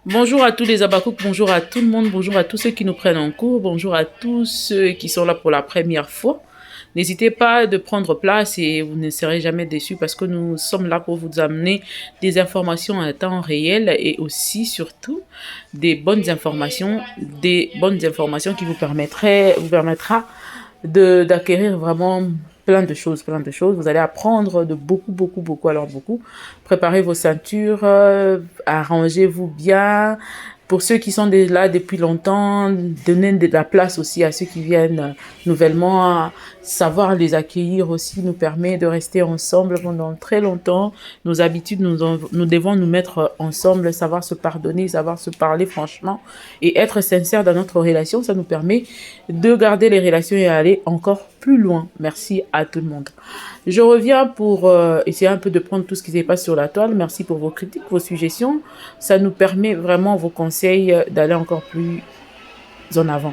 Bonjour à tous les Abakouk, bonjour à tout le monde, bonjour à tous ceux qui nous prennent en cours, bonjour à tous ceux qui sont là pour la première fois. N'hésitez pas de prendre place et vous ne serez jamais déçus parce que nous sommes là pour vous amener des informations à temps réel et aussi, surtout, des bonnes informations qui vous permettra d'acquérir vraiment plein de choses. Vous allez apprendre de beaucoup, alors beaucoup. Préparez vos ceintures, arrangez-vous bien. Pour ceux qui sont là depuis longtemps, donnez de la place aussi à ceux qui viennent nouvellement. Savoir les accueillir aussi nous permet de rester ensemble pendant très longtemps. Nos habitudes, nous devons nous mettre ensemble, savoir se pardonner, savoir se parler franchement et être sincère dans notre relation. Ça nous permet de garder les relations et aller encore plus loin. Merci à tout le monde. Je reviens pour essayer un peu de prendre tout ce qui se passe sur la toile. Merci pour vos critiques, vos suggestions. Ça nous permet vraiment, vos conseils, d'aller encore plus en avant.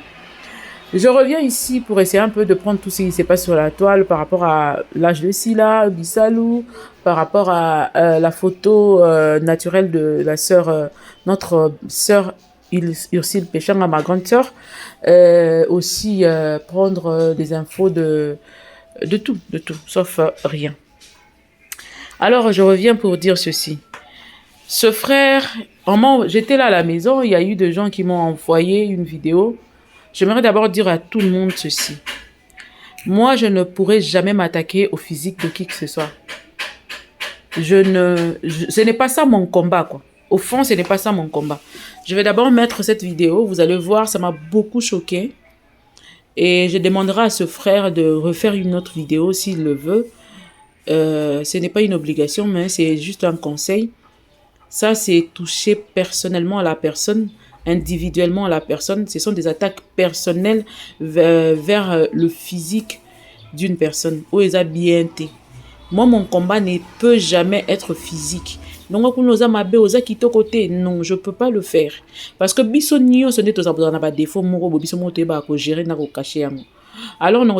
Je reviens ici pour essayer un peu de prendre tout ce qui se passe sur la toile par rapport à l'âge de Sila, Bissalou, par rapport à la photo naturelle de la sœur, notre sœur Ursule Péchanga, ma grande sœur. Aussi prendre des infos de tout, sauf rien. Alors, je reviens pour dire ceci. Ce frère, j'étais là à la maison, il y a eu des gens qui m'ont envoyé une vidéo. J'aimerais d'abord dire à tout le monde ceci. Moi, je ne pourrai jamais m'attaquer au physique de qui que ce soit. Ce n'est pas ça mon combat, quoi. Au fond, ce n'est pas ça mon combat. Je vais d'abord mettre cette vidéo. Vous allez voir, ça m'a beaucoup choqué. Et je demanderai à ce frère de refaire une autre vidéo s'il le veut. Ce n'est pas une obligation, mais c'est juste un conseil. Ça, c'est toucher personnellement à la personne, individuellement à la personne. Ce sont des attaques personnelles vers le physique d'une personne. Moi, mon combat ne peut jamais être physique. Donc, non, je ne peux pas le faire. Parce que bisonio, ce n'est pas des défauts, alors,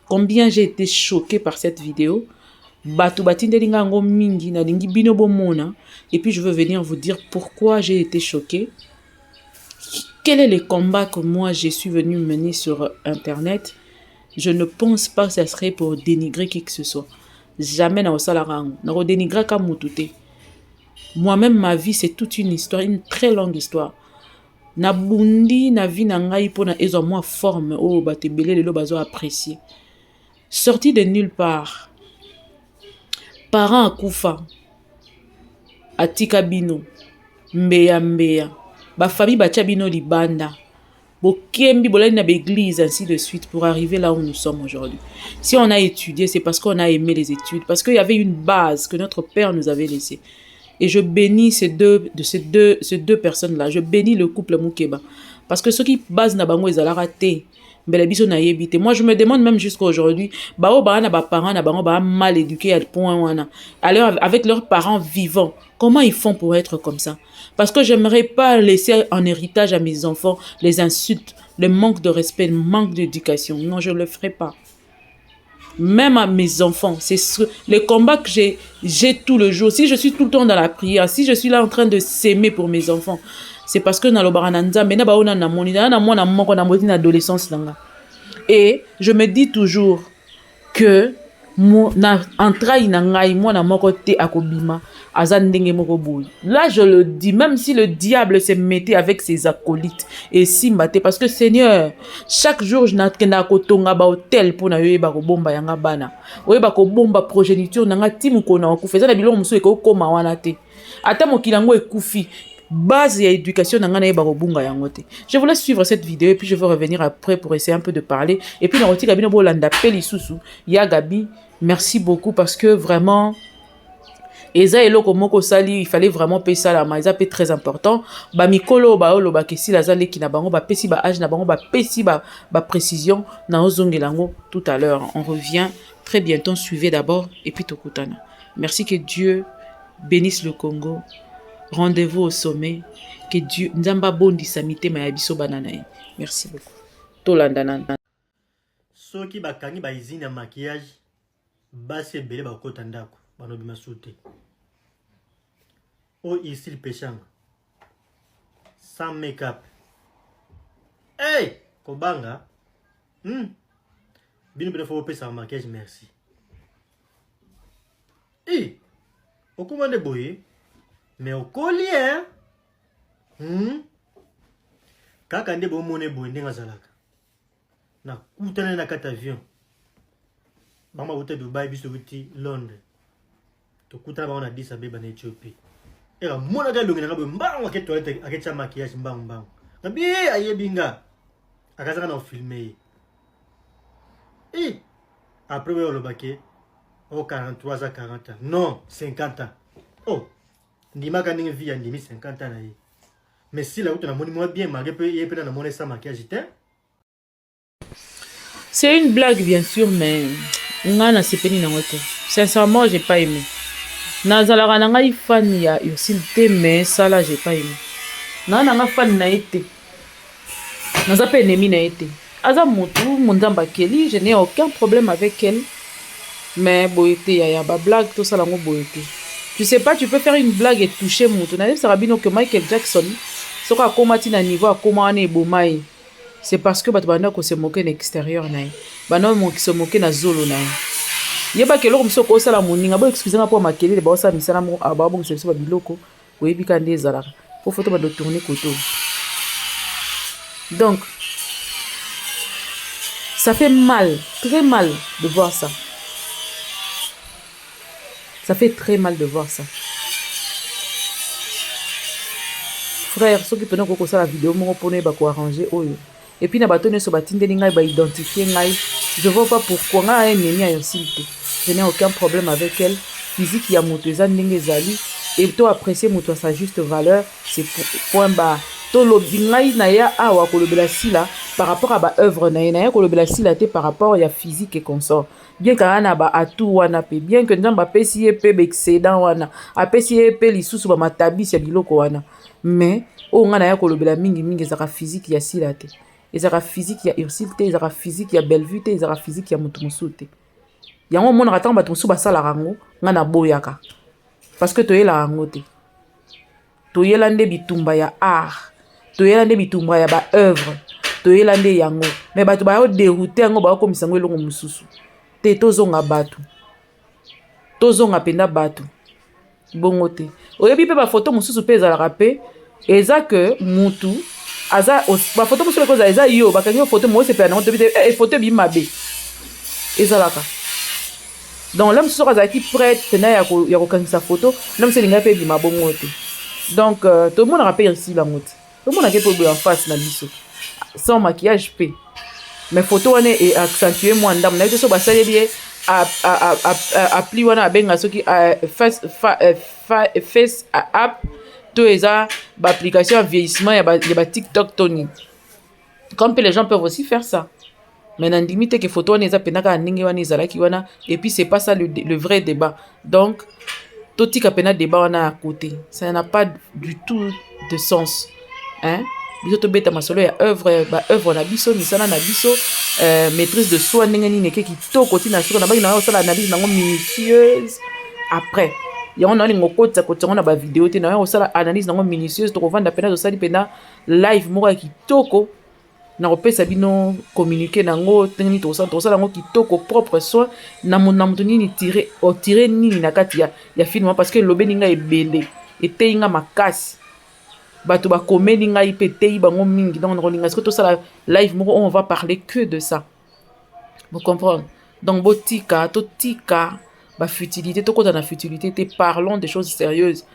combien j'ai été choquée par cette vidéo. Et puis je veux venir vous dire pourquoi j'ai été choquée. Quel est le combat que moi je suis venue mener sur internet? Je ne pense pas que ça serait pour dénigrer qui que ce soit. Jamais na osalarango. Na dénigrer comme mutute. Moi-même, ma vie, c'est toute une histoire, une très longue histoire. Na bundi na vie na ngai pona ezo moi forme o batebele lelo bazo apprécier. Sorti de nulle part. Parent akufa. Atika bino. Mbeya. Ba famille batia bino libanda. Bokembi bolani na l'église, ainsi de suite, pour arriver là où nous sommes aujourd'hui. Si on a étudié, c'est parce qu'on a aimé les études, parce qu'il y avait une base que notre père nous avait laissée. Et je bénis ces deux personnes-là. Je bénis le couple Moukeba. Parce que ceux qui basent na bango ils allaient rater. Moi, je me demande même jusqu'à aujourd'hui, parents na bango mal éduqués à point wana. Alors, avec leurs parents vivants, comment ils font pour être comme ça? Parce que j'aimerais pas laisser en héritage à mes enfants les insultes, le manque de respect, le manque d'éducation. Non, je le ferai pas. Même à mes enfants, c'est les combats que j'ai tout le jour. Si je suis tout le temps dans la prière, si je suis là en train de s'aimer pour mes enfants, c'est parce que et je me dis toujours que là, je le dis, même si le diable s'est metté avec ses acolytes et si maté, parce que Seigneur, chaque jour, je n'ai qu'un akotonga ba hôtel pour na yoye ba ko bomba yanga bana. Oye ba ko bomba progéniture nanga timu kona ko feza na biloko muso e ko koma wana te. Ata mokilango ekufi. Base et éducation nanga na ba ko bunga yango te. Je voulais suivre cette vidéo et puis je veux revenir après pour essayer un peu de parler et puis na rotika bino bolanda peli susu ya Gabi. Merci beaucoup parce que vraiment Eza eloko moko sali, il fallait vraiment payer ça la maïsa paye très important. Ba mikolo ba olo ba kesi la zale ki na bango ba pesi ba âge na bango ba pesi ba précision na ozongelango tout à l'heure. On revient très bientôt, suivez d'abord et puis tokutana. Merci, que Dieu bénisse le Congo. Rendez-vous au sommet. Que Dieu nzamba bondi samite ma yabiso banana. Merci beaucoup. Tolandana. Soki bakangi ba izine ya maquillage basi ebele bakota ndako banobi masute Oh, ici le péchant. Sans make-up. Hey! Kobanga. Bino bino faut faire maquillage, merci. Hey! Au commande boy. Mais au collier. Kaka nde bo mone boy ndenga zalaka. Na kutana na kata avion. Bama wote Dubai biso wuti Londres. To kutana ba on a 10 abeba na Ethiopie. Era mona ga longi na bo mbango ke toilette akecha maquillage mbango. Ngabi ayebinga. Akazaka na filmer. Et après on le baquet au 43 à 40 ans. Non, 50 ans. Oh, ndima ka ndenge vie ndimi 50 ans na ye. Mais si la route na moni moi bien malgré peu yé pe na moni ça maquillage était. C'est une blague, bien sûr, mais ngana sepeni na ngote. Sincèrement, j'ai pas aimé. Nazalaka na ngai fan ya Ursule te, mais ça là j'ai pas aimé. Nga fan na été. Naza pe ennemi na été. Aza mutu mundamba keli, je n'ai aucun problème avec elle. Mais boyete ya ba blague tout ça la ngo boyete. Tu sais pas, tu peux faire une blague et toucher mutu. Na ça rabino que Michael Jackson soka komati na niveau akoma na ebomai. C'est parce que bato banda ko se moquer na extérieur na. Bana mo ki se moquer na zolo na. Yeba ke loko msoko osala moninga bo excusez moi pour makeli ba osala misala mo aba bo se ba biloko boyebi ka ndezala. Faut photo ba do tourner koto. Donc ça fait mal, très mal de voir ça. Ça fait très mal de voir ça. Frère, ceux qui peuvent nous ça la vidéo, mon poney va arranger. Et puis, na batone so batinde ninga ba identifier ngai. Je vois pas pourquoi nga a ennemi à Ursule. Je n'ai aucun problème avec elle. Physique ya moto eza ndenge zali et toi apprécier moto à sa juste valeur, c'est point bas. To lobi ngai na ya awa ko lobela sila par rapport à ba œuvre na ya ko lobela sila te par rapport ya physique et consort. Bien ka na ba atu wana pe bien que nzamba pesi pe excédent wana apesi pe lisusu ba matabisi ya biloko wana. Mais o nga na ya ko lobela mingi ezaka physique ya sila te. Ezaka physique ya Ursule te, ezaka physique ya Bellevue te, ezaka physique ya mutu musu te. Yango mona katanga bato musu basala rango nga na boyaka. Parce que toyela rango te. Toyela nde bitumba ya art. Toyela nde bitumba ya ba œuvre. Toyela nde yango. Mais bato ba yo dérouter yango ba ko misango elongo mususu. Te tozonga bato. Tozonga penda bato. Bongo te. Oyebi pe ba photo mususu pe ezalaka pe eza que mutu aza ba photo mususu ko eza yo ba kanyo photo mo se pe na to bi photo bi mabe. Ezalaka. Donc l'homme sera qui prête tena ya ko kanisa photo, l'homme se linga pe bi mabongo te. Donc tout le monde rappelle ici la moto. Tout le monde a quelque en face na biso. Sans maquillage pe. Mais photo wane est accentué moi ndam na to so ba sale bien appli wana benga soki face app to eza ba application vieillissement ya ba TikTok Tony. Comme les gens peuvent aussi faire ça. Mais dans limite que photo wana eza penaka ndenge wana ezalaki wana et puis c'est pas ça le vrai débat. Donc toti ka pena débat wana à côté. Ça n'a pas du tout de sens. Hein? Biso to beta masolo ya œuvre na biso misana na biso maîtrise de soi ndenge nini ke kitoko tina siko na baki na osala analyse nango minutieuse après yango na lingo kotsa kotsongo na ba vidéo te na osala analyse nango minutieuse to kovanda pena to sali pena live moko ya kitoko na kopesa bino communiquer nango ndenge to osala nango kitoko propre soin na moto nini tirer nini na kati ya film parce que lobe ninga ebele eteinga makasi bato ba komeli ngai pe tei bango mingi donc on que tout ça la live moko on va parler que de ça. Vous comprenez? Donc botika totika ba futilité to kota na futilité te parlons des choses sérieuses.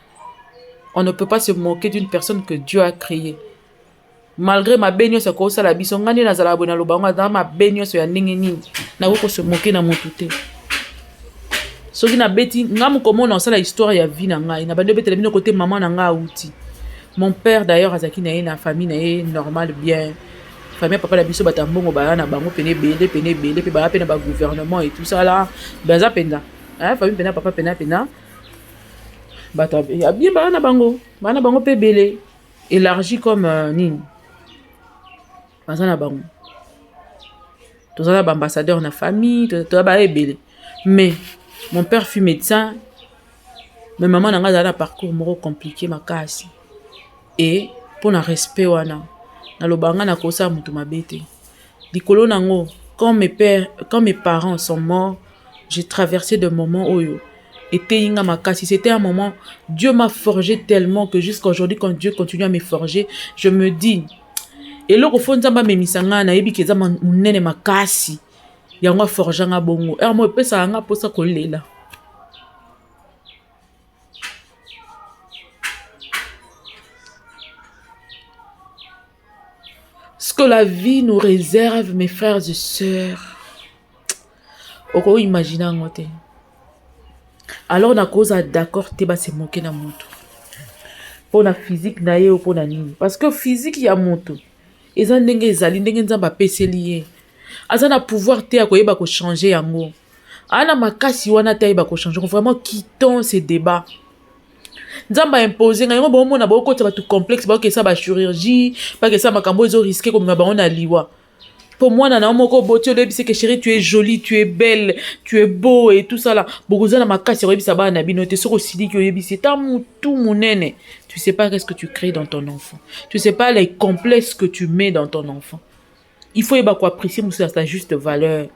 On ne peut pas se moquer d'une personne que Dieu a créée. Malgré ma benyo sa ko sala biso ngani na zala bona lobango dans ma benyo so ya ndenge nini na ko se moquer na motu te. Soki na beti ngamu komona osala histoire ya vie na ngai na bande betela bino côté maman na nga outi. Mon père d'ailleurs azaki na famille na normale bien. Famille papa la biso batambongo ba na bango pene bele pe ba pene ba gouvernement et tout ça là. Baza penda. Hein famille pena papa pena. Bata ya bien ba na bango pe bele élargi comme nini. Baza na bango. Tous ça ba ambassadeur na famille, to ba ebele. Mais mon père fut médecin. mais maman n'a pas un parcours moro compliqué makasi et pour un respect wana na lobanga na kosa mutu mabete likolo nango quand mes parents sont morts, j'ai traversé des moments oyo était inga makasi, c'était un moment Dieu m'a forgé tellement que jusqu'à aujourd'hui quand Dieu continue à me forger, je me dis et là au fond nzamba memisanga na yebi keza munene makasi yango forjanga bongo et moi pesa nga posa kolela. Ce que la vie nous réserve, mes frères et sœurs, oko imaginer ngote. Alors na cause d'accord te ba se moquer na moto. Pour la physique na ye ou pour la nini. Parce que physique ya moto. Eza ndenge ezali ndenge nzamba peseli ye. Aza na pouvoir te akoyeba ko changer yango. Ana makasi wana te ayeba ko changer. Vraiment quittons ces débats. Nzamba imposer nga yango ba mona ba ko ba tout complexe ba ko ça ba chirurgie, pas que ça makambo ezo risquer comme ba on a liwa. Pour moi, nana moko beauté, c'est que chérie, tu es jolie, tu es belle, tu es beau et tout ça là. Bogoza na makasi, rebi ça ba na binote, soko sidi ki oyebi c'est tout mon nene. Tu sais pas qu'est-ce que tu crées dans ton enfant. Tu sais pas les complexes que tu mets dans ton enfant. Il faut yeba ko apprécier moussa sa juste valeur.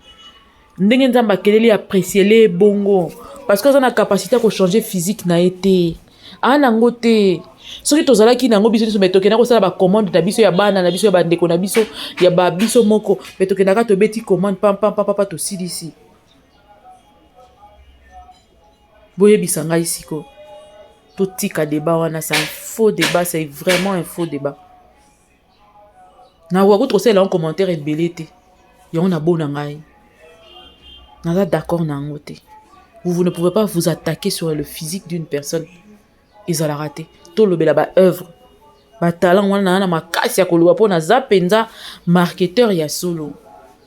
Ndenge nzamba keleli apprécier les bongo parce que ça a capacité à changer physique na été. Ana ngote soki tozalaki nango biso nyonso metokenda kosala bacommande na biso ya bana na biso ya bandeko na biso ya babiso moko metokendaka tobeti commande papa tosilisi boyebisa ngai siko totika débat wana c'est un faux débat, c'est vraiment un faux débat na wakoki tosala en commentaire ebele te yango na bona ngai naza d'accord na yango te. Vous ne pouvez pas vous attaquer sur le physique d'une personne. Ils ont raté. Tout le bel œuvre. Ba talent wana na makasi ya koloba po na zapenza marketeur ya solo.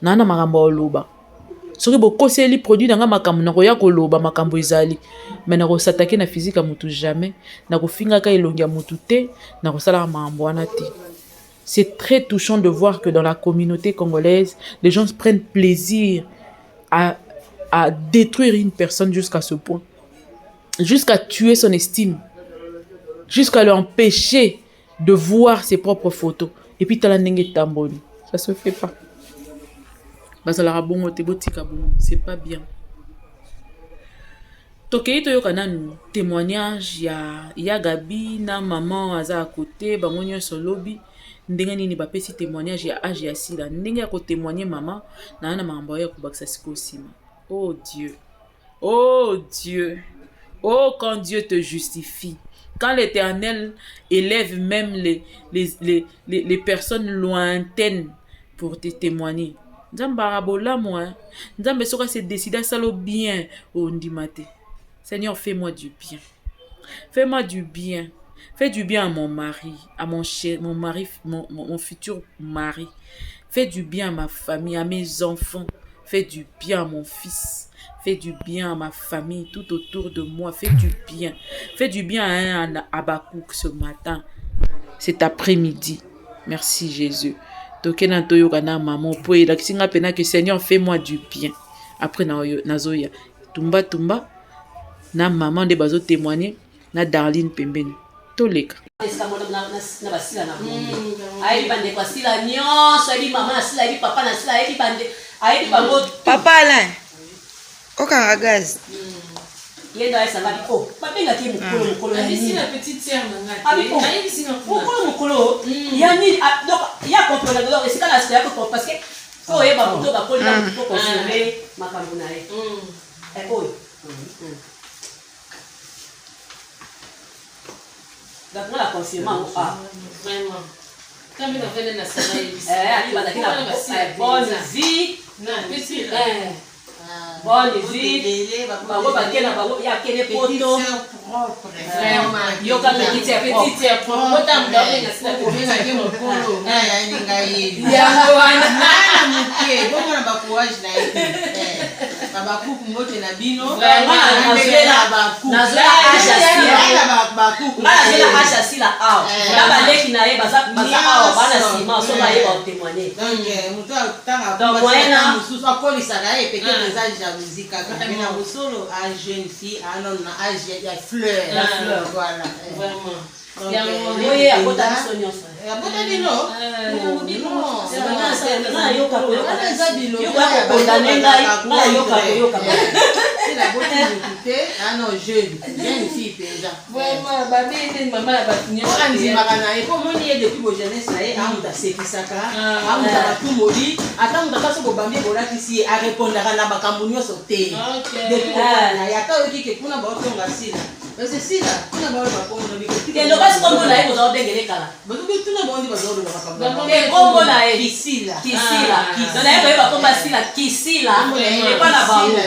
Na makambo oloba. Soki bokoseli produit nga makambo na koya koloba makambo ezali. Mais na ko s'attaquer na physique à mutu jamais. Na ko finga ka elongi ya mutu te, na ko sala makambo wana te. C'est très touchant de voir que dans la communauté congolaise, les gens prennent plaisir à détruire une personne jusqu'à ce point. Jusqu'à tuer son estime. Jusqu'à l'empêcher de voir ses propres photos. Et puis, t'as la nengue tamboni. Ça se fait pas. C'est pas bien. Tokei to yoka nanu témoignage ya Gabi na maman aza à côté bango nyonso lobby ndenge nini bapesi témoignage ya age ya sila ndenge ya ko témoigner maman na makambo ya ko bakisa siko sima. Oh Dieu. Oh Dieu. Oh quand Dieu te justifie. Quand l'Éternel élève même les personnes lointaines pour te témoigner. Nzamba bola moi. Nzamba soka se décide à salo bien au ndimate. Seigneur, fais-moi du bien. Fais-moi du bien. Fais du bien à mon mari, à mon mari, mon futur mari. Fais du bien à ma famille, à mes enfants. Fais du bien à mon fils. Fais du bien à ma famille, tout autour de moi. Fais du bien. Fais du bien à un Abakouk ce matin, cet après-midi. Merci Jésus. Tokena toyokana maman po ela kisinga pena que Seigneur fais-moi du bien. Après nazoya tumba na maman de bazo témoigner na Darline pembeni. Toleka. Papa Alain. Aucun gaz. Il est dans sa vie. Oh, papa il a été mukolo. Ici la petite sœur nanga. Ah oui, ici non. Mukolo. Il y a ni donc il y a contre donc c'est quand la sœur parce que faut y ba moto ba ko la pour conserver makambo na ye. Eh boy. Donc la confirmation vraiment. Quand il a fait la sœur il va d'accord bonne vie. Non, petit. Bonne vie. Bango bakena bango ya kene poto. Vraiment. Yo ka petite sœur propre. Autant d'abord na sila Pour bien que mon polo, na ya ninga ye. Ya wana. Na muke, bon na ba courage na ye. bakuku mbote na bino nazola asha sila awa na baleki na ye baza awa bana nsima so bayeba otémoigner moto atanga mosusu akolisaka ye peut-être eza jalousie kaka mais na bosolo a jeune fille anon na age ya fleur voilà Vraiment. oye akota biso nyonso akota bino yoka kokondane ngai yoka koyoka la beauté de écouter non jeune fille penza Vraiment, babine maman la batinye. andimaka na ye po moni ye depuis bo jeunesse na ye amuta asekisaka amuta batumoli ata muta kasi bobambi bolakisi ye arépondaka na makambo nyonso te depuis na ye ata oyoki ke kuna baotonga sila parce sila kuna baoyo bakombo kendo kasi kombo na ye kozala obengele kala tuna bondi bazoloba makambo kombo na ye kisila na ye koyeba komba sila kisila ekwa na bango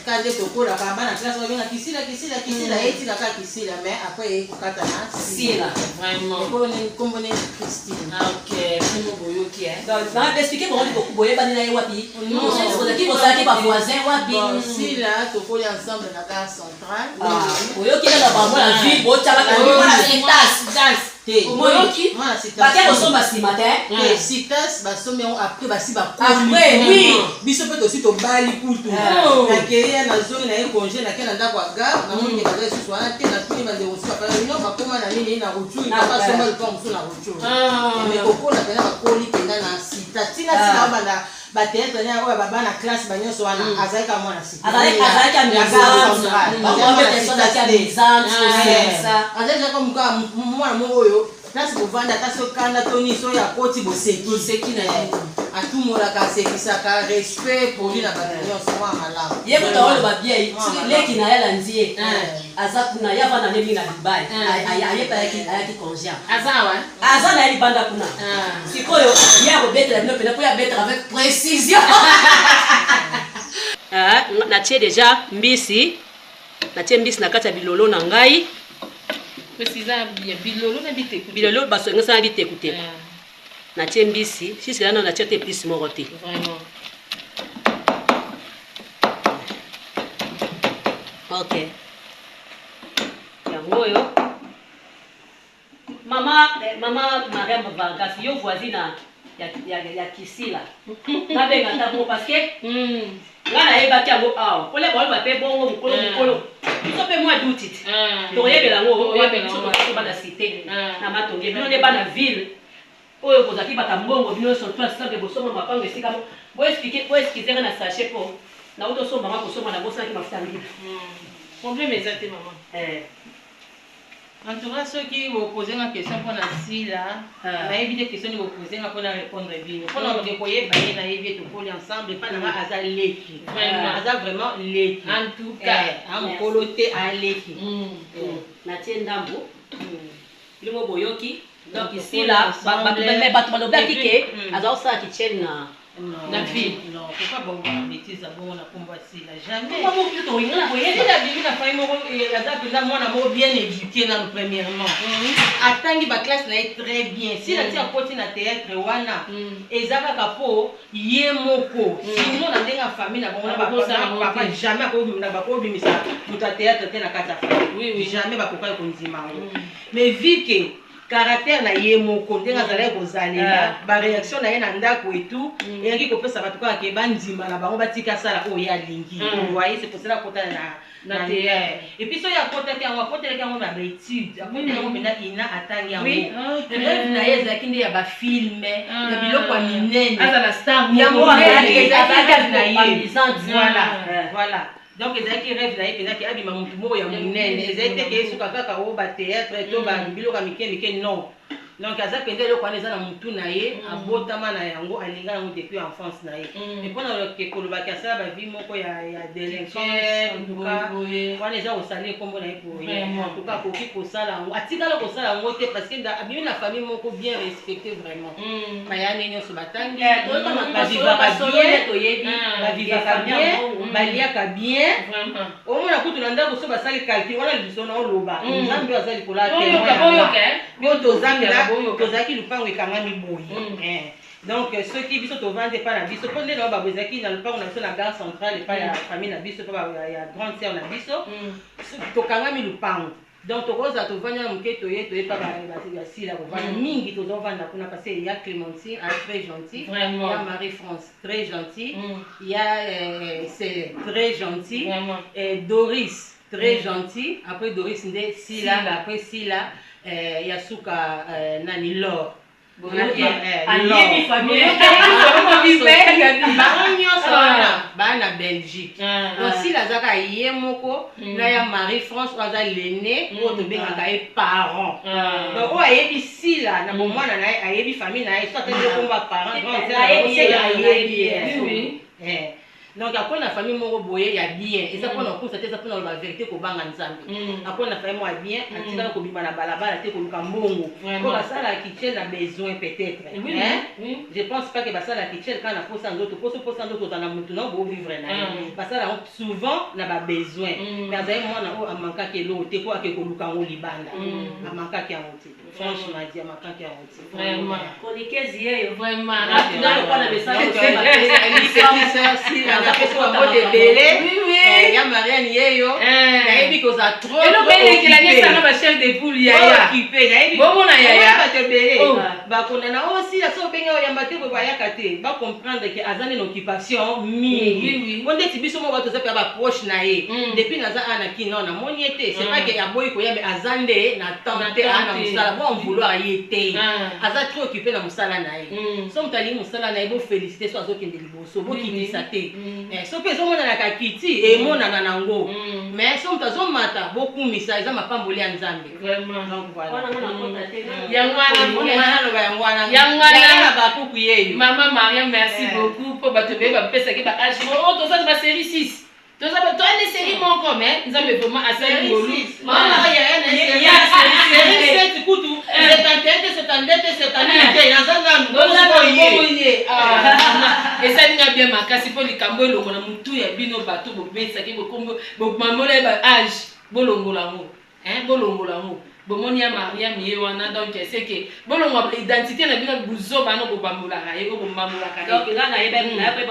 kande tokolaka bana classe babenga kisila etilaka kisila mais après ekokata na sila kombone Christine expliquer bongo beaucoup boyebani na ye wapi ozalaki bozalaki bavoisin wapi sila tokoli ensemble na gare centrale oyokile na bango na vie botyabaka bake kosomba nsima te sitas basombi yango après basi après oui biso mpe tosi tobali kutu nakeya nazongi na ye congé nake na ndako ya gare namoni baza lisusu wana te natuni bandeko mosusu bapala bino bakoma na nini na ruturi basomba lipa mosusu na ruturi mais kokola mpena bakoli mpenza na sita tina banda bateatre oyo babana classe banyonso wana azalaki mwana sita azalaki mwana moko oyo place bovanda ata sokanda toni so ya koti boseki na ye atumolaka asekisaka respect poli na bato nyonso mwa malamu ye kuta oloba bien leki na ye alandi ye aza kuna ye avanda nde mingi na dubai ayepa ayaki congé aza na ye libanda kuna sikoyo ye akobetela bino pene mpo ya betela avec précision natie déjà mbisi na kati ya bilolo na ngai bilolo basongesana biteku te natie mbisi sisi lana natie te plus moko te ok yango oyo mama Mariam Vargas yo voisine ya kisila nabenga ntango parce que nga nayebaki yango awa pole baoloba mpe bongo mokolo biso mpe mwa duti te tokoyebela yango biso bana cité na matonge bino nde bana ville oyo kozalaki baka mbongo bino nyonso toasambe bosomba mapango esika boexplikenga na sachet mpo nauti osombanga kosomba na bosalaki mafuta mbila problème eza te mama en tout cas soki boposenga question mpona sila nayebi te question ni boposenga mpona répondre bino mpona oke koyeba ye nayebi ye tokoli ensemble epa nanga aza leki aza vraiment leki en tout cas amokolo te aleki natie ndambo bilimo boyoki donc sila bato balobaki ke aza osala kitchen na ville. Non, pourquoi bon bêtise bon na komba sila jamais. Comment vous to ina boye la bibi na famille moko yaza penda mwana moko bien éduqué na premièrement. Atangi ba classe na très bien. Si la tia poti na théâtre wana ezaka kapo ye moko. Sinon na ndenga famille na bon na papa jamais ko na ba ko bimisa muta théâtre te na kata famille. Oui, jamais ba koka ko nzima. Mais vu que caractère na ye moko ndenga zala ko zalela ba réaction na ye na ndako et tout et qui kopesa bato ka ke bandima na bango batika sala o ya lingi vous voyez c'est pour cela kota na théâtre et puis so ya kota ke ngwa kota ke ngwa ba étude akote ngwa mena ina atangi yango rêve na ye za kinde ya ba film ya biloko minene azala star ya mo azaka na ye voilà donc ezalaki rêve na ye mpenzaki abima motu moko ya monene ezali te ke esuka kaka o batéâtre to babiloko ya mike mike non donc aza mpenza eloko wana eza na motu na ye abotama na yango alinga yango depuis enfance na ye e mpona kolobaki asala bavi moko ya délinquance entuka wana eza kosala ekombo na ye poye entuka akoki kosala yango atikala kosala yango te parce que abimi na famille moko bien respecté vraiment bayane nyonso batangi bavivaka bien baliaka bien omona kutu na ndako so basali calcul wana libiso na oloba nzambe azali kola yo tozamela tozalaki lupango ekangami boye donc soki biso tovandi epai na biso mpo nde na babo ezalaki na lupango na biso na gare centrale epai ya famille na biso mpo ya grande sœur na biso tokangami lupango donc tokozala tovandi na moke toyepa basila kovanda mingi tozovanda kuna parce il y a Clémentine très gentil, il y a Marie-France très gentil, il y a c'est très gentil, et Doris très gentil, après Doris nde Sila, après Sila il y a Souka Nani Laure. Bana Belgique aussi lazaka ye moko na ya Marie-France aza l'aîné ou tobengaka ye parent donc o ayebi sila na bomwana na ayebi famille na ye soit tende komba parent donc après la famille moko boye ya bien et ça pour nous constater ça pour nous la vérité ko banga nzambe après la famille moi bien atika ko bima na balabala te ko luka mbongo ko basala kitchen a besoin peut-être je pense pas que basala kitchen quand la posa ndoto na mutu na bo vivre na basala souvent na ba besoin mais azai moi na o amanka ke lo te ko ake ko luka ngo libanda amanka ke anoti franchement dit amanka ke anoti vraiment ko likezi yeyo vraiment dans le coin de message il y a Marianne Yeyo, il y a trop occupé. Chef de poule il y a occupé. Bon na yaya te belé. Ba kondana aussi la so benga oyamba te boya kate. Ba comprendre que azane occupation mingi. Onde tibiso mo bato zape ba proche na ye. Depuis naza ana kino na moniete, c'est pas que ya boy ko yambe azande na tante ana musala bon vouloir yete. Aza trop occupé na musala na ye. So mtali musala na ye bo féliciter so azokende liboso bo kitisa te. So pe so mona na kakiti e mona na nango mais so mtazo mata beaucoup misa eza mapamboli ya nzambe vraiment donc voilà yangwana ba kuku yeyo maman Maria merci beaucoup pour bato be ba pesa ki ba age to ça ba série 6 to ça ba to une série mon comme nzambe vraiment asali ngolu maman Maria série 7 kutu 71 esalinga bien makasi mpo likambo elongo na mutu ya bino bato bobesaki bomamola ba age bolongola yango bomoni ya Mariam ye wana donc c'est que bolongo ba identité na bino buzo bana bobamolaka ye bomamolaka donc là na yeba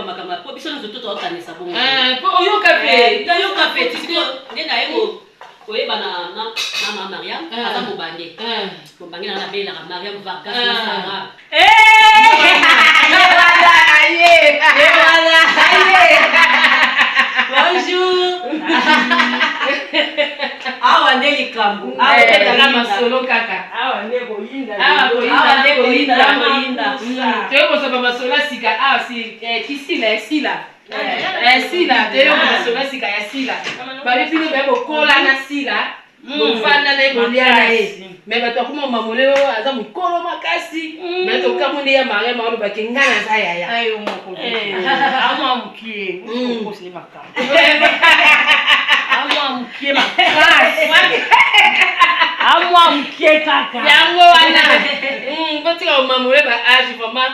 makambo po biso nzoto to okanisa bongo po oyoka pe tisiko ndenga yebo oyeba na Mariam aza mobande mobande na bela Mariam Vargas na Sarah bonjour awa nde likambo awa masolo kaka awa nde boyinda toyokosaba masolo sika awa si kisila sila toyo masolo sika ya sila babipino baye bokola na sila bofanda na ye bolia na ye me bato akoma mamole oyo aza mokolo makasi me tokambo nde ya Maria maolo bake nga na za yaya ayo moko amwa mukie okosili makambo amwa mukie makasi amwa mukie kaka yango wana botika omamole ba age vraiment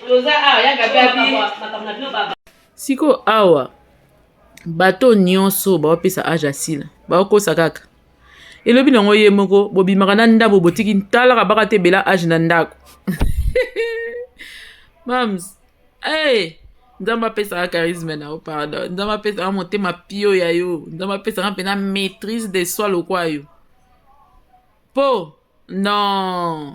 toza awa yanga babi siko awa bato nyonso bapesa age asila bakosa kaka elobi nango ye moko bobimaka na ndako botiki ntalaka baka te bela age na ndako mams nzambe apesaka charisme na yo pardon nzambe apesaka motema pio ya yo nzambe apesaka mpena maîtrise de soi lokwa yo po non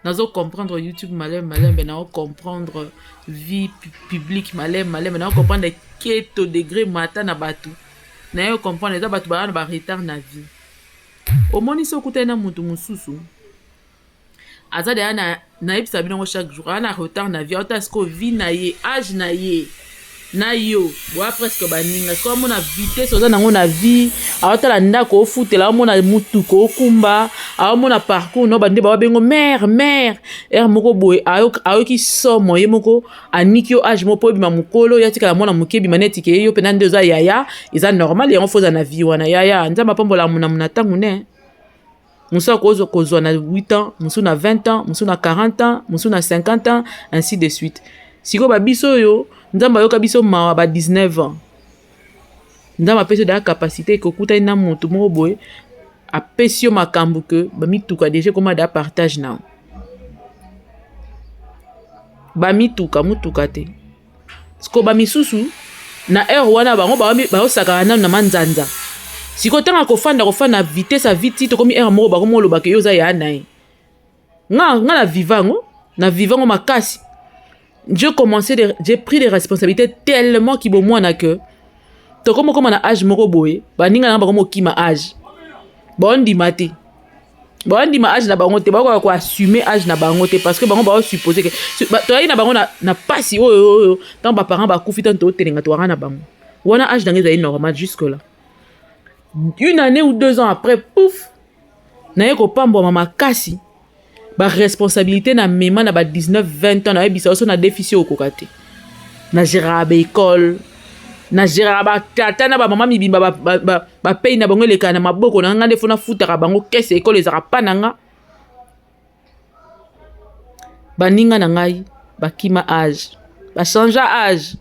nazo comprendre YouTube malembe nazo comprendre vie publique malembe nazo comprendre keto degré mata na batu nayo comprendre eza batu bana ba retard na vie omoni so kutana na mutu mususu aza deya na yebisa bino chaque jour ana retard na vie ota sko vie na ye âge na ye na yo boa presque baninga so mona vitesse oza nango na vie aotala ndako ofutela amona mutuko okumba aomona parcours no bande babengo mère moko boye ayoki somo ye moko aniki yo âge moko bima mukolo yatika mona mukebi maneti ke yo pena ndezo yaya eza normal yango foza na vie wana yaya nzamba pambola muna tangu ne musu kozwa na 8 ans musu na 20 ans musu na 40 ans musu na 50 ans ainsi de suite siko babiso yo nzambe ayoka biso mawa ba 19 ans nzambe apesi yo da capacité kokutani na moto moko boye apesi yo makambo ke bamituka deja koma da partage nao bamituka mutuka te siko bamisusu na heure wana bango baosakaka nanu na manzanza siko ntanga kofanda vitesse vite tokomi heure moko bango molobaka yo oza ya na ye nga na vivango makasi j'ai pris des responsabilités tellement ki bomwana que tokomo koma na âge moko boye baninga na bango mokima âge bondima te bondima âge na bango te bakoka koassume âge na bango te parce que bango baosupposé ke toyaki na bango na pasi oyo ntango baparent bakufi ntango tootelenga toaka na bango wana âge nango ezali normal jusque là une année ou 2 ans après pouf naye kopambwama makasi baresponsabilité na mema na ba 19-20 ans nayebisa oso na déficit okoka te na gérera baécole na gérera batata na bamama mibimba bapei na bango elekana na maboko na nga nde fo nafutaka bango kese ekole ezaka pa na nga baninga na ngai bakima âge bachangea âge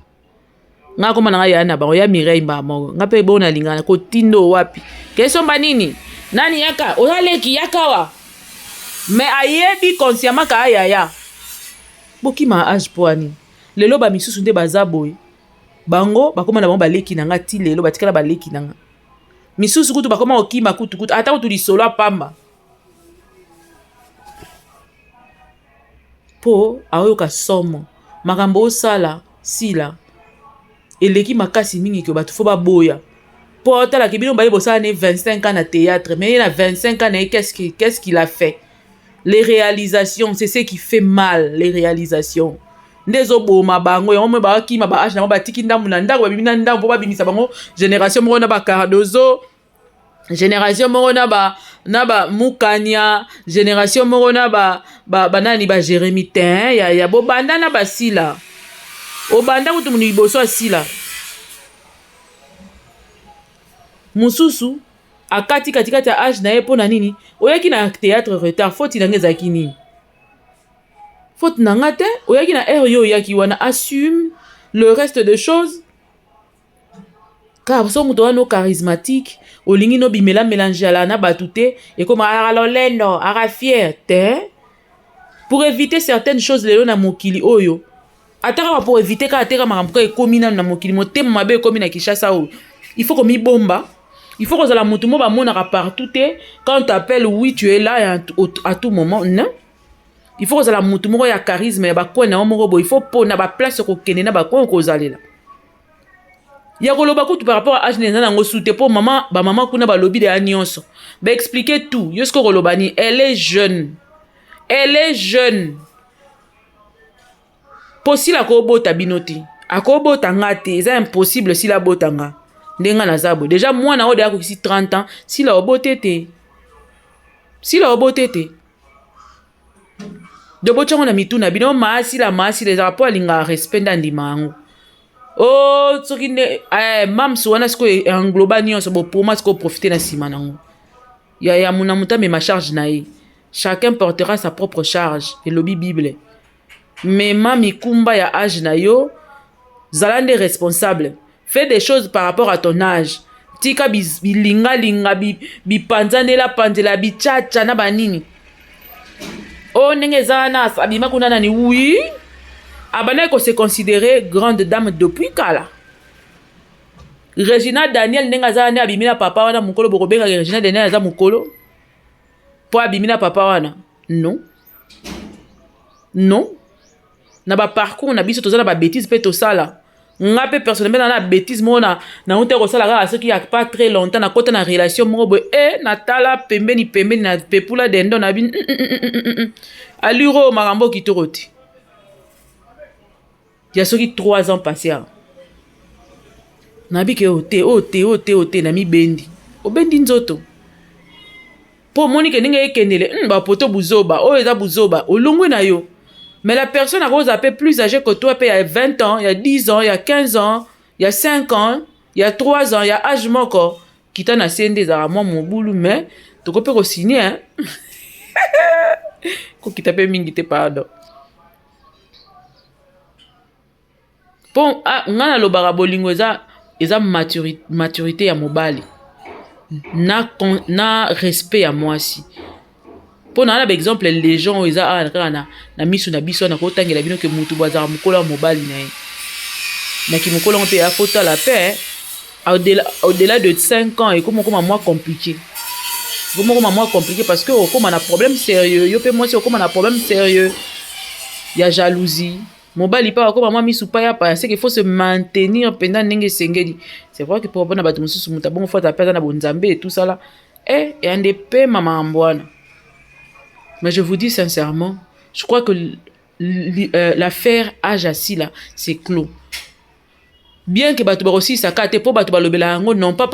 nga koma na ngai ya na bango ya Mireille moko nga mpe bona lingana kotindo wapi kesomba nini nani yaka ozaleki yakawa mais ayebi consciemment ka ayaya bokima âge po ani lelo bamisusu nde baza boye bango bakoma na bango baleki na nga ti lelo batikala baleki na nga misusu kutu bakoma okima kutu ata kutu lisolo apamba po aoyoka somo makambo osala sila eleki makasi mingi ke bato fo baboya po otalaki bino baye bosala ne 25 ans na théâtre mais ye na 25 ans na ye qu'est-ce qu'il a fait les réalisations c'est ce qui fait mal les réalisations nde ezoboma bango yango mpe bakima baage nango batiki ndambu na ndako babimi na ndambu mpo babimisa bango génération moko na bacardozo génération moko na bamukania génération moko na banani bajérémi tin ya bobanda na basila obanda kutu munu liboso asila mosusu akati katikati ya age na ye mpo na nini oyaki na théâtre retard foti nange ezalaki nini faute nanga te oyaki na ere yo oyaki wana assume le reste de choses car so moto wana charismatique olingi no bimela mélange ala na batu te ekoma ara lolendo ara fier te pour éviter certaines choses lelo na mokili oyo ataka pour éviter ka ateka makambo ekomi na mokili motema mabe ekomi na Kinshasa oyo il faut komi bomba il faut que la moto mo ba monaka partout te quand on t'appelle oui tu es là à tout moment non il faut que la moto moko ya charisme ya bakwe na moko bo il faut pona ba place ko kene na bakwe ko zalela ya koloba kutu par rapport à âge neza nango soute po mama ba mama kuna ba lobby de nyonso ba expliquer tout yosko kolobani elle est jeune possible ko bota binoti akobota ngate c'est impossible si la botanga ndenga na zabo déjà moi na ode ako kisi 30 ans si la obotete de bochango na mituna bino maasi les rapports linga respect ndima ngo oh soki ne mam suwana sko engloba nyonso bo pour moi sko profiter na sima nango ya muna muta me ma charge na ye chacun portera sa propre charge et lobi bible mais mami kumba ya âge na yo zalande responsable fais des choses par rapport à ton âge tika bilinga bipanzanela panzela bichacha na banini oh ndenge zana abima kuna nani oui abana ko se considérer grande dame depuis kala Regina Daniel ndenge zana abimina papa wana mukolo bokobenga Regina Daniel za mukolo po abimina papa wana non na ba parcours na biso tozana ba bêtises pe to sala nga pe personnellement na bêtise mona na unte ko sala ka ce qui a pas très longtemps na kota na relation moko na tala pembeni na pepula dendo na bin aluro marambo kitoroti ya soki 3 ans passé na bike ote na mi bendi obendi nzoto po monike ninga ekendele ba poto buzoba o eza buzoba olongwe na yo. Mais la personne a rose un peu plus âgée que toi, il y a 20 ans, il y a 10 ans, il y a 15 ans, il y a 5 ans, il y a 3 ans, il y a âge moko. Qui t'a nassé des armes, mon boulot, mais tu peux signer, hein? Qui t'a fait mingite, pardon. Bon, ngana lobaka bolingo eza maturité ya mobali. Na respect ya mwasi. Pour na exemple les gens eza na misu na biso na kotangela bino ke mutu bazara mukolo mobali na ye. Na ki mukolo mpe ya fota la paix au-delà de 5 ans et comme moins compliqué. Comment moins compliqué parce que comme on a problème sérieux, yo pe moi c'est comme on a problème sérieux. Il y a jalousie. Mobali pas comme moi misu pa ya pa c'est qu'il faut se maintenir pendant ndenge sengeli. C'est vrai que pour bona batu mususu muta bon faut taper na bonzambe et tout ça là. Et en épée maman ambwana. Mais je vous dis sincèrement, je crois que l'affaire Ajasi là, c'est clos. Bien que batu aussi ça kate pour batu balobela ngo non pas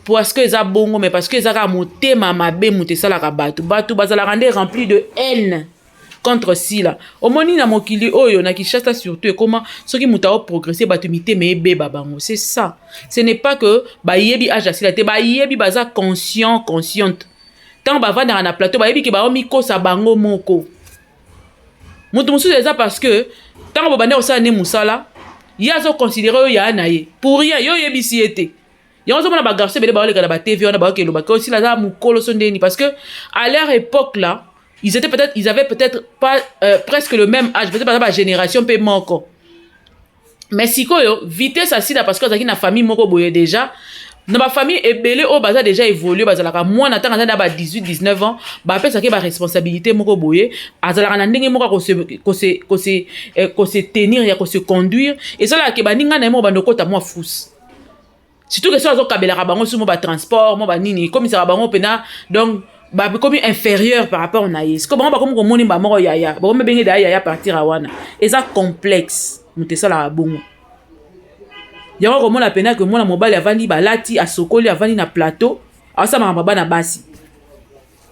parce que ça bongo mais parce que ça ka motema mabe mutesala ka batu bazala rendre rempli de haine contre Sila. Omoni na mokili oyo na Kinshasa surtout et comment ceux qui muta progresser batu mité mais beba bango. C'est ça. Ce n'est pas que ba yebi Ajasi là te ba yebi baza consciente. Tant ba vanda na plateau ba yebi ke ba omiko sa bango moko. Mutu musu eza parce que tant ba banda osala ne musala yazo considérer ya naye pour rien yo yebisi été. Yo zo mona ba garçon bele ba oleka na ba TV on ba ke lo ba ko aussi la za mukolo sondeni parce que à leur époque là ils avaient peut-être pas presque le même âge, peut-être pas la génération pe moko. Mais sikoyo vitesse asida parce que zaki na famille moko boye déjà. Dans ma famille ebele o baza déjà évolué bazalaka moi na tanga na ba 18 19 ans ba pesa ke ba responsabilité moko boye azalaka na ndenge moko ko se tenir ya ko se conduire et ça là ke baninga na mo bando kota moi fous. Surtout que ça zo kabela ka bango sumo ba transport mo ba nini comme ça bango pena donc ba comme inférieur par rapport na yes ko bango ba comme ko moni ba moko yaya ba comme bengi da yaya partir à wana et ça complexe mutesa la bongo yango ko mona pena que mona mobali avandi balati asokoli avandi na plateau asa ma baba na basi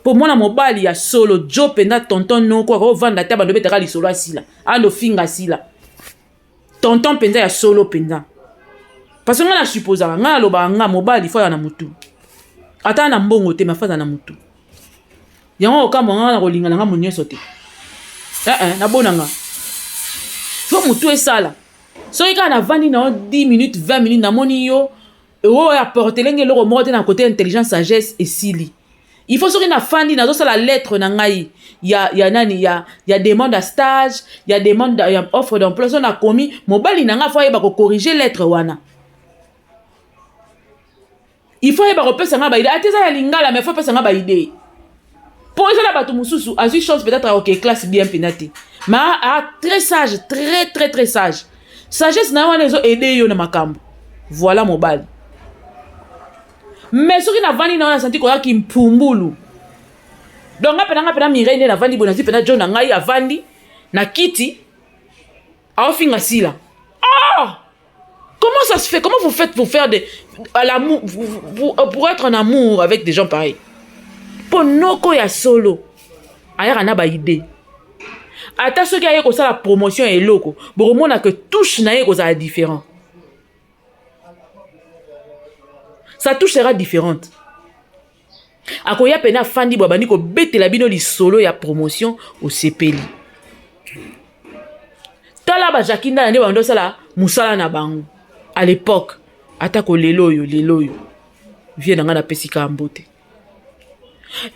pour mona mobali ya solo jo pena tonton noko ko vanda ta bando betaka li solo asila ando finga sila tonton penza ya solo penza parce que ngana suppose ngana loba nga mobali fo ya na mutu ata na mbongo te mafaza na mutu yango ka monga na kolinga nga monyeso te na bonanga fo mutu esala so ika na vandi na 10 minutes 20 minutes na moni yo o apporter lenge loko moko te na côté intelligence sagesse et sili il faut so na fandi na zo sala lettre na ngai ya nani ya demande à stage ya demande ya offre d'emploi so na komi mobali na nga fo yeba ko corriger lettre wana il faut yeba ko pesa nga ba idée ateza ya lingala mais faut pesa nga ba idée pour ça la batu mususu a eu chance peut-être OK classe bien penati mais très sage très sage sagesse na wana ezo aider yo na makambo voilà mobali mais soki na vandi na wana senti ko yaki mpumbulu donc nga pena mirene na vandi bona pena John ngai avandi na kiti aofinga sila comment ça se fait, comment vous faites pour faire à l'amour pour être en amour avec des gens pareils pour noko ya solo ayaka na ba idée ata soki aye ko sala promotion eloko bokomona que touche na ye ko sala différent sa touche sera différente akoya pena fandi bwabani ko betela bino li solo ya promotion au sepeli tala ba jakinda na nde bando sala musala na bango à l'époque ata ko lelo yo vie na nga na pesika mbote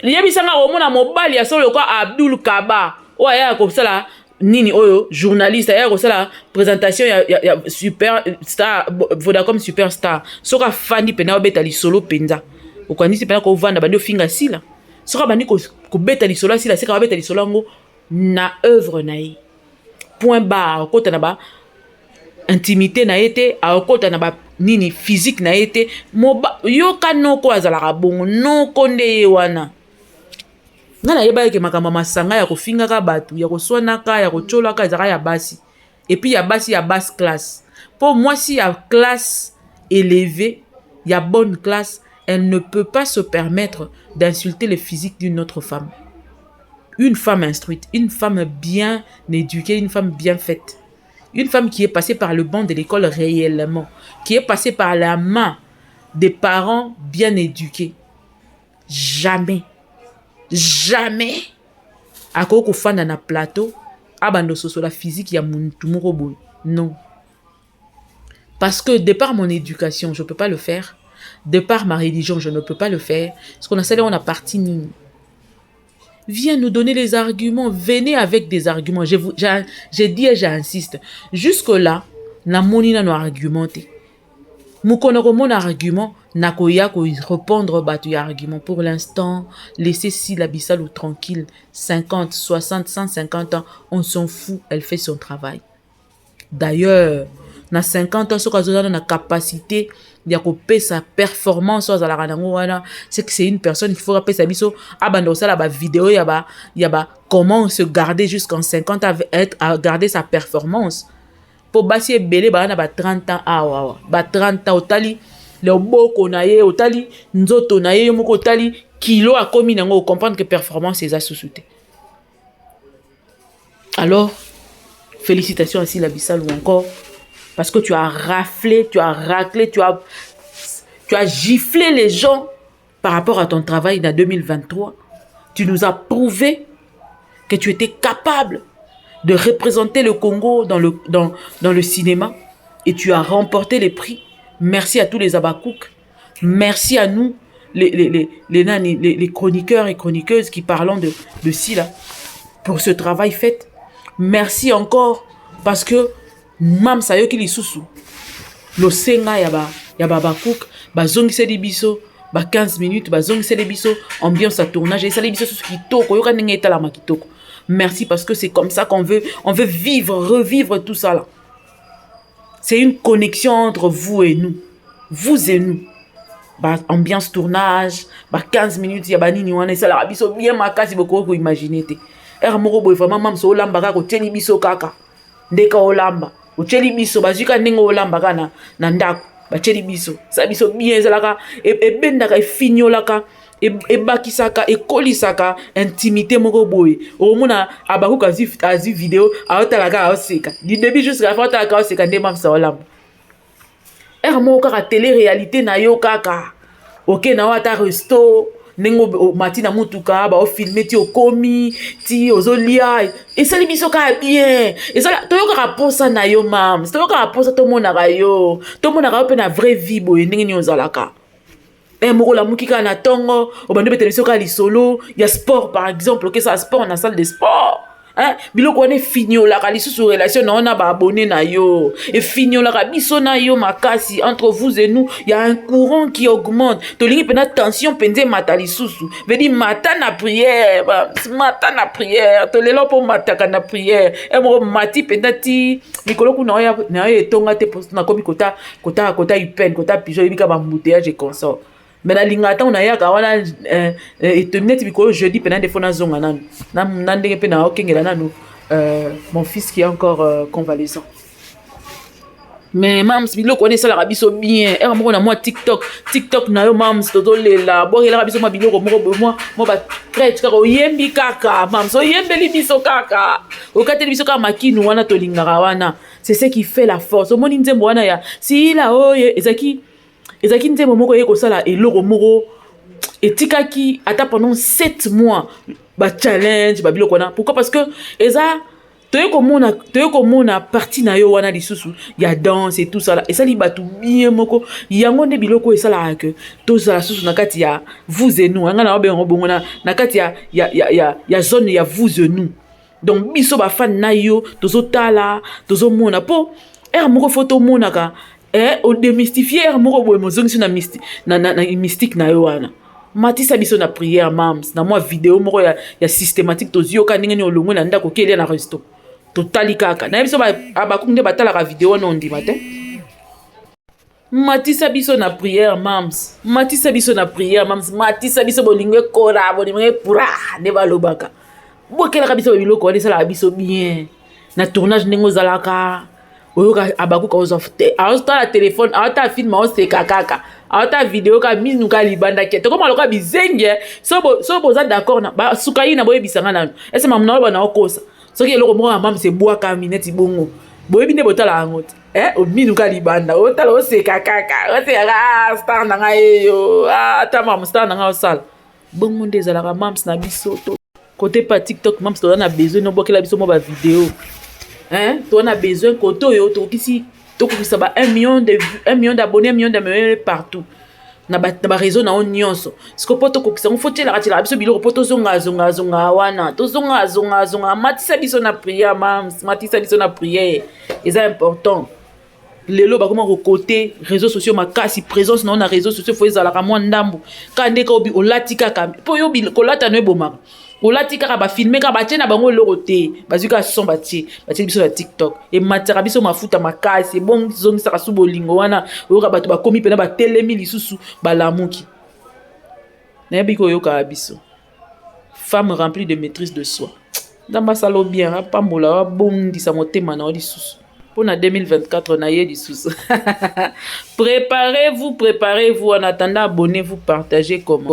yebisanga omona mobali ya solo kwa Abdul Kaba o aya ko sala nini oyo journaliste aya ko sala présentation ya super star Vodacom superstar soka fandi pena obeta li solo penza okanisi pena ko vanda bandi ofinga sila soka bandi ko beta li solo sila seka beta li solo ngo na œuvre na yi point barre kota na ba intimité na été a kota na ba nini physique na été moba yo kanoko azala bongo no konde wana ngana yeba ke makamba masanga ya kofinga ka batu ya koswana ka ya kochola ka ezaka ya basi et puis ya basi ya basse classe pour moi si ya classe élevée ya bonne classe elle ne peut pas se permettre d'insulter le physique d'une autre femme. Une femme instruite, une femme bien éduquée, une femme bien faite, une femme qui est passée par le banc de l'école réellement, qui est passée par la main des parents bien éduqués. Jamais akoko fanda na plateau abando soso la physique ya muntu moko boy. Non. Parce que de par mon éducation, je ne peux pas le faire. De par ma religion, je ne peux pas le faire. Ce qu'on a salé, on a parti ni. Viens nous donner les arguments. Venez avec des arguments. J'ai dit et j'insiste. Jusque-là, na moni na no argumenté. Moukonoko mon argument, na koya ko répondre batu argument. Pour l'instant, laissez si la Bissalo tranquille. 50, 60, 150 ans, on s'en fout. Elle fait son travail. D'ailleurs, na 50 ans, ce qu'on a la capacité de couper sa performance c'est que c'est une personne qui faut rappeler sa biso abando ça la vidéo y a comment se garder jusqu'en 50 à garder sa performance pour basi belé ba na ba 30 ans ba 30 ans otali le boko na ye otali nzoto na ye moko otali kilo a komi nango comprendre que performance c'est ça sous-souté. Alors félicitations à Sila Bissalo encore. Parce que tu as raflé, tu as raclé, tu as giflé les gens par rapport à ton travail en 2023. Tu nous as prouvé que tu étais capable de représenter le Congo dans le cinéma. Et tu as remporté les prix. Merci à tous les Abakouk. Merci à nous, les chroniqueurs et chroniqueuses qui parlons de Sila pour ce travail fait. Merci encore parce que mam sayo ki lisusu lo senga ya ba cook ba zongise di biso ba 15 minutes ba zongise di biso ambiance à tournage et ça les biso sur kitoko yo ka ndenge etala ma kitoko. Merci parce que c'est comme ça qu'on veut revivre tout ça là. C'est une connexion entre vous et nous ba ambiance tournage ba 15 minutes ya ba nini wana ça la biso bien makasi beaucoup ko imaginer te moko boy vraiment mam so lamba ka ko teli biso kaka ndeka olamba ucheli biso bazika ndenge olamba kana na ndako bacheli biso sa biso bien ezalaka ebendaka efinyolaka ebakisaka ekolisaka intimité moko boye omona abakuka azi vidéo aotalaka aoseka du début jusqu'à la fin aotalaka aoseka nde mamsa olamba moko kaka télé-réalité na yo kaka oke na wata resto nengo matina mutuka ba o filmer ti okomi ti ozolia et ça biso ka bien et ça toyoka raposa na yo mam toyoka raposa to mona ka yo pe na vraie vie boye ndenge ni ozalaka moko la mukika na tongo obande be télévision ka lisolo ya sport par exemple que ça sport na salle de sport biloko wana efinyolaka lisusu relation na ona ba abonné na yo efinyolaka biso na yo makasi entre vous et nous il y a un courant qui augmente tolingi pena tension penze mata lisusu veut dire mata na prière tolelo po mataka na prière mo mati penda ti mikolo kuna na yo etonga te na komi kota ipen kota pigeon ibika ba embouteillage et consort. Mais la ligne attend on a yaka wana et terminé typiquement jeudi pendant des fois na zonga nan ndenge pe na okengela nanu mon fils qui est encore convalescent. Mais mams bilo connaît ça la rabiso bien moko na moi TikTok na yo mams tozolela bo la rabiso ma biloko moko moi ba traite ka oyembi kaka mams oyembeli biso kaka okateli biso ka makinu wana tolingaka wana c'est ce qui fait la force au moni nzembo wana ya si la oye ezaki nzembo moko ye kosala eloko moko etikaki ata pendant 7 mois ba challenge ba biloko wana. Pourquoi? Parce que eza toyekomona partie na yo wana lisusu ya danse et tout ça là et ça li batu bien moko yango nde biloko esalaka que tozala susu na kati ya vous et nous nga na obengo bongo na kati ya zone ya vous et nous. Donc biso ba fan na yo tozotala tozomona po moko photo monaka o démystifier moko boye mozongisi na mystique na yo wana matisa biso na prière mams na moi vidéo moko ya systématique tozioka ndenge ni olongwe na ndako kelia na resto totali kaka na biso abakunde batalaka vidéo na ondima te matisa biso na prière mams matisa biso bolingwe kora bolingwe pura ne balobaka bokelaka biso biloko wana esalaka biso bien na tournage ndenge ozalaka oyoka abakuka ozofte aotala telefone aota film aoseka kaka aota video ka minuka libanda kete koma loka bizenge so boza d'accord na ba suka yi na boyebisanga nanu ese mamuna oba na okosa soki eloko moko mama se bwaka mineti bongo boyebi nde botala yango te ominuka libanda otala oseka kaka oseka star na ngai yo ata mama star na ngai osala bongo nde ezalaka mams na biso to côté pa TikTok mams toza na besoin nobokela biso mo ba video toi on a besoin koto yo to kisi tokokisa ba 1 million de vues, 1 million d'abonnés, 1 million d'abonnés partout. Na ba réseau na on nyonso. Siko poto kokisa on faut la ratila biso biloko poto zonga wana. To zonga matisa biso na prière matisa biso na prière. C'est important. Lelo ba comment côté réseaux sociaux makasi présence na réseaux sociaux faut ezala ka mwa ndambu. Ka ndeka obi olatika ka. Po yo bi kolata no ebomaka. Olatika ba filmer ka ba tena bango loko te. Bazika son bati biso na TikTok. Et matira biso mafuta makasi bon zongisa ka su bolingo wana oyoka bato ba komi pena ba telemi lisusu ba lamuki. Na biko yoka biso. Femme remplie de maîtrise de soi. Damba salo bien pa mola bondi sa motema na lisusu. Pour 2024, on a eu du sous. Préparez-vous. En attendant, abonnez-vous, partagez, comment.